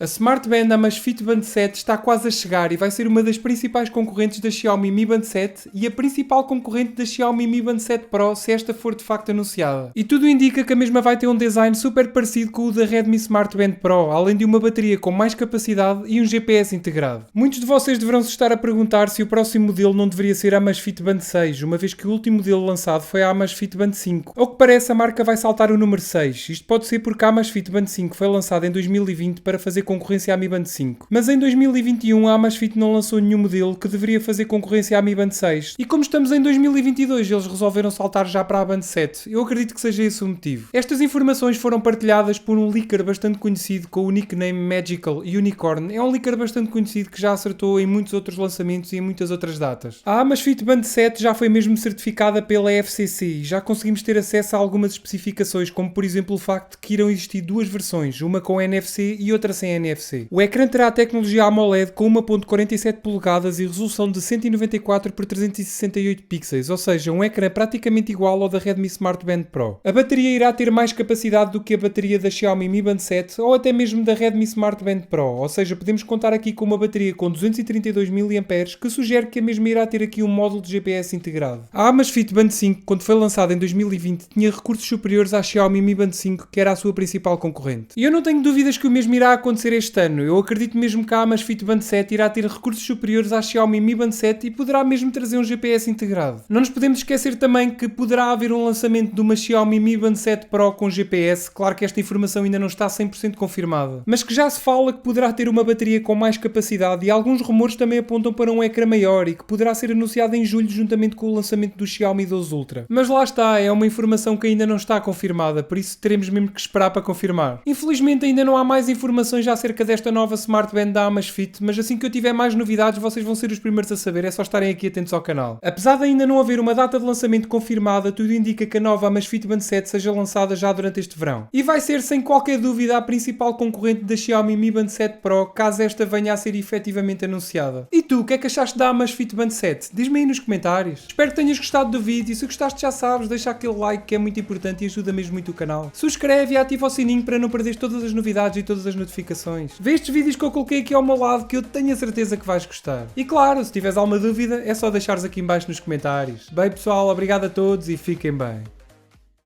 A Smartband Amazfit Band 7 está quase a chegar e vai ser uma das principais concorrentes da Xiaomi Mi Band 7 e a principal concorrente da Xiaomi Mi Band 7 Pro se esta for de facto anunciada. E tudo indica que a mesma vai ter um design super parecido com o da Redmi Smartband Pro, além de uma bateria com mais capacidade e um GPS integrado. Muitos de vocês deverão se estar a perguntar se o próximo modelo não deveria ser a Amazfit Band 6, uma vez que o último modelo lançado foi a Amazfit Band 5. Ao que parece, a marca vai saltar o número 6. Isto pode ser porque a Amazfit Band 5 foi lançada em 2020 para fazer concorrência à Mi Band 5. Mas em 2021 a Amazfit não lançou nenhum modelo que deveria fazer concorrência à Mi Band 6. E como estamos em 2022, eles resolveram saltar já para a Band 7. Eu acredito que seja esse o motivo. Estas informações foram partilhadas por um leaker bastante conhecido com o nickname Magical Unicorn. É um leaker bastante conhecido que já acertou em muitos outros lançamentos e em muitas outras datas. A Amazfit Band 7 já foi mesmo certificada pela FCC e já conseguimos ter acesso a algumas especificações, como por exemplo o facto de que irão existir duas versões, uma com NFC e outra sem NFC. O ecrã terá a tecnologia AMOLED com 1.47 polegadas e resolução de 194 por 368 pixels, ou seja, um ecrã praticamente igual ao da Redmi Smartband Pro. A bateria irá ter mais capacidade do que a bateria da Xiaomi Mi Band 7 ou até mesmo da Redmi Smartband Pro, ou seja, podemos contar aqui com uma bateria com 232 mAh que sugere que a mesma irá ter aqui um módulo de GPS integrado. A Amazfit Band 5, quando foi lançada em 2020, tinha recursos superiores à Xiaomi Mi Band 5, que era a sua principal concorrente. E eu não tenho dúvidas que o mesmo irá acontecer este ano. Eu acredito mesmo que a Amazfit Band 7 irá ter recursos superiores à Xiaomi Mi Band 7 e poderá mesmo trazer um GPS integrado. Não nos podemos esquecer também que poderá haver um lançamento de uma Xiaomi Mi Band 7 Pro com GPS, claro que esta informação ainda não está 100% confirmada, mas que já se fala que poderá ter uma bateria com mais capacidade e alguns rumores também apontam para um ecrã maior e que poderá ser anunciado em julho juntamente com o lançamento do Xiaomi 12 Ultra. Mas lá está, é uma informação que ainda não está confirmada, por isso teremos mesmo que esperar para confirmar. Infelizmente ainda não há mais informações acerca desta nova Smartband da Amazfit, mas assim que eu tiver mais novidades vocês vão ser os primeiros a saber, é só estarem aqui atentos ao canal. Apesar de ainda não haver uma data de lançamento confirmada, tudo indica que a nova Amazfit Band 7 seja lançada já durante este verão. E vai ser sem qualquer dúvida a principal concorrente da Xiaomi Mi Band 7 Pro, caso esta venha a ser efetivamente anunciada. E tu, o que é que achaste da Amazfit Band 7? Diz-me aí nos comentários. Espero que tenhas gostado do vídeo e se gostaste já sabes, deixa aquele like que é muito importante e ajuda mesmo muito o canal. Subscreve e ativa o sininho para não perderes todas as novidades e todas as notificações. Vê estes vídeos que eu coloquei aqui ao meu lado que eu tenho a certeza que vais gostar. E claro, se tiveres alguma dúvida é só deixares aqui em baixo nos comentários. Bem pessoal, obrigado a todos e fiquem bem.